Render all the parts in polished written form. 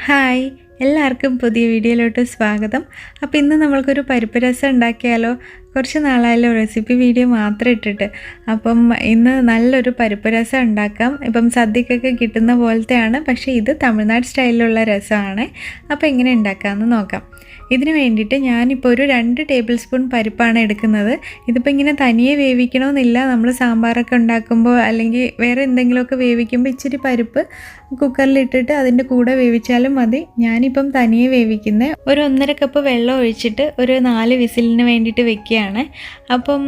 Hi, എല്ലാവർക്കും പുതിയ വീഡിയോയിലോട്ട് സ്വാഗതം. അപ്പോൾ ഇന്ന് നമ്മൾക്കൊരു പരിപ്പ് രസം ഉണ്ടാക്കിയാലോ? കുറച്ച് നാളായാലോ റെസിപ്പി വീഡിയോ മാത്രം ഇട്ടിട്ട്. അപ്പം ഇന്ന് നല്ലൊരു പരിപ്പ് രസം ഉണ്ടാക്കാം. ഇപ്പം സദ്യക്കൊക്കെ കിട്ടുന്ന പോലത്തെയാണ്, പക്ഷേ ഇത് തമിഴ്നാട് സ്റ്റൈലിലുള്ള രസമാണ്. അപ്പോൾ എങ്ങനെ ഉണ്ടാക്കാമെന്ന് നോക്കാം. ഇതിന് വേണ്ടിയിട്ട് ഞാനിപ്പോൾ ഒരു 2 ടേബിൾ സ്പൂൺ പരിപ്പാണ് എടുക്കുന്നത്. ഇതിപ്പോൾ ഇങ്ങനെ തനിയെ വേവിക്കണമെന്നില്ല. നമ്മൾ സാമ്പാറൊക്കെ ഉണ്ടാക്കുമ്പോൾ അല്ലെങ്കിൽ വേറെ എന്തെങ്കിലുമൊക്കെ വേവിക്കുമ്പോൾ ഇച്ചിരി പരിപ്പ് കുക്കറിലിട്ടിട്ട് അതിൻ്റെ കൂടെ വേവിച്ചാലും മതി. ഞാനിപ്പം തനിയെ വേവിക്കുന്നത് ഒരു 1.5 കപ്പ് വെള്ളം ഒഴിച്ചിട്ട് ഒരു 4 വിസിലിന് വേണ്ടിയിട്ട് വെക്കുകയാണ്. അപ്പം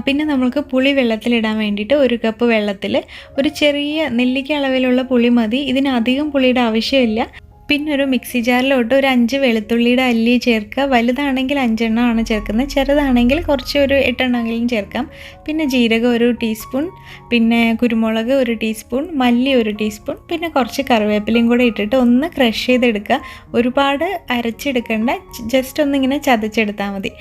പിന്നെ നമുക്ക് പുളി വെള്ളത്തിലിടാൻ വേണ്ടിയിട്ട് 1 കപ്പ് വെള്ളത്തിൽ ഒരു ചെറിയ നെല്ലിക്ക അളവിലുള്ള പുളി മതി. ഇതിനധികം പുളിയുടെ ആവശ്യമില്ല. പിന്നെ ഒരു മിക്സി ജാറിലോട്ട് ഒരു 5 വെളുത്തുള്ളിയുടെ അല്ലി ചേർക്കുക. വലുതാണെങ്കിൽ 5 എണ്ണമാണ് ചേർക്കുന്നത്, ചെറുതാണെങ്കിൽ കുറച്ച് ഒരു 8 എണ്ണമെങ്കിലും ചേർക്കാം. പിന്നെ ജീരകം 1 ടീസ്പൂൺ, പിന്നെ കുരുമുളക് 1 ടീസ്പൂൺ, മല്ലി 1 ടീസ്പൂൺ, പിന്നെ കുറച്ച് കറിവേപ്പിലയും കൂടെ ഇട്ടിട്ട് ഒന്ന് ക്രഷ് ചെയ്തെടുക്കുക. ഒരുപാട് അരച്ചെടുക്കേണ്ട, ജസ്റ്റ് ഒന്നിങ്ങനെ ചതച്ചെടുത്താൽ മതി.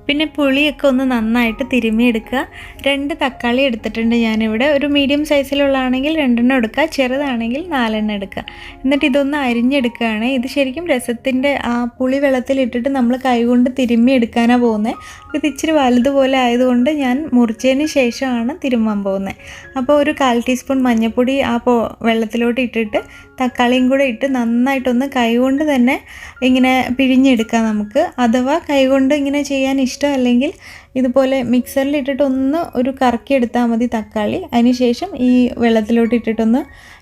പിന്നെ പുളിയൊക്കെ ഒന്ന് നന്നായിട്ട് തിരുമ്മിയെടുക്കുക. 2 തക്കാളി എടുത്തിട്ടുണ്ട് ഞാനിവിടെ. ഒരു മീഡിയം സൈസിലുള്ളതാണെങ്കിൽ 2 എണ്ണം എടുക്കുക, ചെറുതാണെങ്കിൽ 4 എണ്ണം എടുക്കുക. എന്നിട്ട് ഇതൊന്ന് അരിഞ്ഞെടുക്കുകയാണ്. ഇത് ശരിക്കും രസത്തിൻ്റെ ആ പുളി വെള്ളത്തിലിട്ടിട്ട് നമ്മൾ കൈകൊണ്ട് തിരുമ്മി എടുക്കാനാണ് പോകുന്നത്. ഇത് ഇച്ചിരി വലുതുപോലെ ആയതുകൊണ്ട് ഞാൻ മുറിച്ചതിന് ശേഷമാണ് തിരുമ്മാൻ പോകുന്നത്. അപ്പോൾ ഒരു 1/4 ടീസ്പൂൺ മഞ്ഞൾപ്പൊടി ആ വെള്ളത്തിലോട്ട് ഇട്ടിട്ട് തക്കാളിയും കൂടെ ഇട്ട് നന്നായിട്ടൊന്ന് കൈകൊണ്ട് തന്നെ ഇങ്ങനെ പിഴിഞ്ഞെടുക്കാം നമുക്ക്. അഥവാ കൈകൊണ്ട് ഇങ്ങനെ ചെയ്യാൻ ഇഷ്ടമല്ലെങ്കിൽ ഇതുപോലെ മിക്സറിലിട്ടിട്ട് ഒരു കറക്കിയെടുത്താൽ മതി തക്കാളി. അതിനുശേഷം ഈ വെള്ളത്തിലോട്ട് ഇട്ടിട്ടൊന്ന്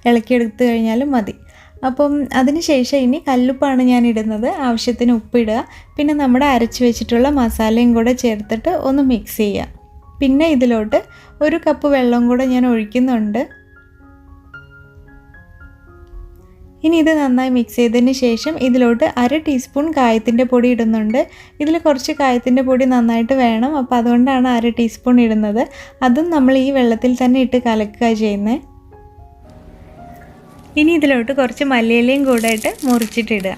ഇളക്കിയെടുത്ത് കഴിഞ്ഞാലും മതി. അപ്പം അതിന് ശേഷം ഇനി കല്ലുപ്പാണ് ഞാൻ ഇടുന്നത്. ആവശ്യത്തിന് ഉപ്പിടുക. പിന്നെ നമ്മുടെ അരച്ച് വെച്ചിട്ടുള്ള മസാലയും കൂടെ ചേർത്തിട്ട് ഒന്ന് മിക്സ് ചെയ്യുക. പിന്നെ ഇതിലോട്ട് 1 കപ്പ് വെള്ളം കൂടെ ഞാൻ ഒഴിക്കുന്നുണ്ട്. ഇനി ഇത് നന്നായി മിക്സ് ചെയ്തതിന് ശേഷം ഇതിലോട്ട് 1/2 ടീസ്പൂൺ കായത്തിൻ്റെ പൊടി ഇടുന്നുണ്ട്. ഇതിൽ കുറച്ച് കായത്തിൻ്റെ പൊടി നന്നായിട്ട് വേണം, അപ്പോൾ അതുകൊണ്ടാണ് 1/2 ടീസ്പൂൺ ഇടുന്നത്. അതും നമ്മൾ ഈ വെള്ളത്തിൽ തന്നെ ഇട്ട് കലക്കുക ചെയ്യുന്നത്. ഇനി ഇതിലോട്ട് കുറച്ച് മല്ലിയിലയും കൂടെ ഇട്ട് മുറിച്ചിട്ടിടുക.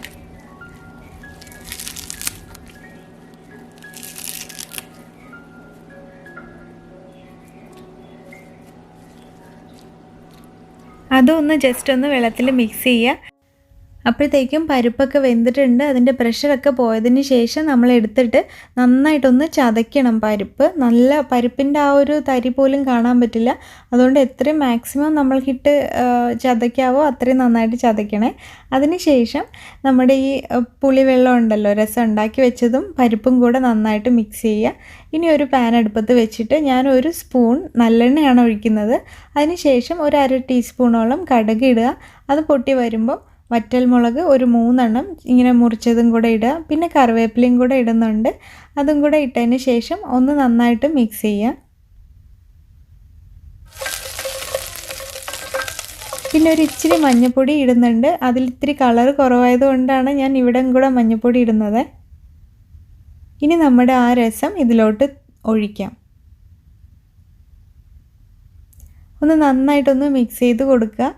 അതൊന്ന് ജസ്റ്റ് ഒന്ന് വെള്ളത്തിൽ മിക്സ് ചെയ്യുക. അപ്പോഴത്തേക്കും പരിപ്പൊക്കെ വെന്തിട്ടുണ്ട്. അതിൻ്റെ പ്രഷറൊക്കെ പോയതിന് ശേഷം നമ്മൾ എടുത്തിട്ട് നന്നായിട്ടൊന്ന് ചതയ്ക്കണം പരിപ്പ്. നല്ല പരിപ്പിൻ്റെ ആ ഒരു തരി പോലും കാണാൻ പറ്റില്ല. അതുകൊണ്ട് എത്രയും മാക്സിമം നമ്മൾക്കിട്ട് ചതയ്ക്കാവോ അത്രയും നന്നായിട്ട് ചതയ്ക്കണേ. അതിന് ശേഷം നമ്മുടെ ഈ പുളിവെള്ളം ഉണ്ടല്ലോ, രസം ഉണ്ടാക്കി വെച്ചതും പരിപ്പും കൂടെ നന്നായിട്ട് മിക്സ് ചെയ്യുക. ഇനി ഒരു പാൻ അടുപ്പത്ത് വെച്ചിട്ട് ഞാൻ 1 സ്പൂൺ നല്ലെണ്ണയാണ് ഒഴിക്കുന്നത്. അതിന് ശേഷം ഒരു 1/2 ടീസ്പൂണോളം കടുക് ഇടുക. അത് പൊട്ടി വരുമ്പോൾ വറ്റൽമുളക് ഒരു 3 എണ്ണം ഇങ്ങനെ മുറിച്ചതും കൂടെ ഇടുക. പിന്നെ കറിവേപ്പിലയും കൂടെ ഇടുന്നുണ്ട്. അതും കൂടെ ഇട്ടതിന് ശേഷം ഒന്ന് നന്നായിട്ട് മിക്സ് ചെയ്യുക. പിന്നെ ഒരു ഇച്ചിരി മഞ്ഞൾപ്പൊടി ഇടുന്നുണ്ട്. അതിൽ ഇത്തിരി കളർ കുറവായതുകൊണ്ടാണ് ഞാൻ ഇവിടെ കൂടെ മഞ്ഞൾപ്പൊടി ഇടുന്നത്. ഇനി നമ്മുടെ ആ രസം ഇതിലോട്ട് ഒഴിക്കാം. ഒന്ന് നന്നായിട്ടൊന്ന് മിക്സ് ചെയ്ത് കൊടുക്കുക.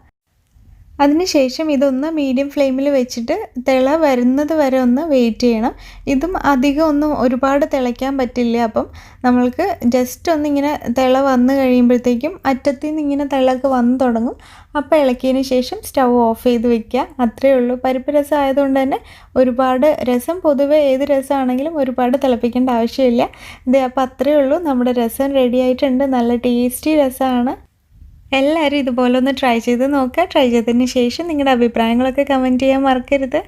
അതിനുശേഷം ഇതൊന്ന് മീഡിയം ഫ്ലെയിമിൽ വെച്ചിട്ട് തിള വരുന്നത് വരെ ഒന്ന് വെയിറ്റ് ചെയ്യണം. ഇതും അധികം ഒരുപാട് തിളയ്ക്കാൻ പറ്റില്ല. അപ്പം നമ്മൾക്ക് ജസ്റ്റ് ഒന്നിങ്ങനെ തിള വന്ന് കഴിയുമ്പോഴത്തേക്കും അറ്റത്തു നിന്ന് ഇങ്ങനെ തിളക്ക് വന്ന് തുടങ്ങും. അപ്പോൾ ഇളക്കിയതിന് ശേഷം സ്റ്റൗ ഓഫ് ചെയ്ത് വെക്കുക. അത്രയേ ഉള്ളൂ. പരിപ്പ് രസം ആയതുകൊണ്ട് തന്നെ ഒരുപാട് രസം, പൊതുവെ ഏത് രസമാണെങ്കിലും ഒരുപാട് തിളപ്പിക്കേണ്ട ആവശ്യമില്ല. അപ്പോൾ അത്രയേ ഉള്ളൂ. നമ്മുടെ രസം റെഡി ആയിട്ടുണ്ട്. നല്ല ടേസ്റ്റി രസമാണ്. എല്ലാവരും ഇതുപോലെ ഒന്ന് ട്രൈ ചെയ്ത് നോക്കുക. ട്രൈ ചെയ്തതിന് ശേഷം നിങ്ങളുടെ അഭിപ്രായങ്ങളൊക്കെ കമൻറ്റ് ചെയ്യാൻ മറക്കരുത്.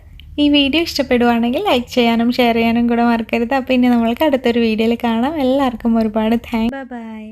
ഈ വീഡിയോ ഇഷ്ടപ്പെടുവാണെങ്കിൽ ലൈക്ക് ചെയ്യാനും ഷെയർ ചെയ്യാനും കൂടെ മറക്കരുത്. അപ്പോൾ ഇനി നമ്മൾക്ക് അടുത്തൊരു വീഡിയോയിൽ കാണാം. എല്ലാവർക്കും ഒരുപാട് താങ്ക്സ്. ബൈ.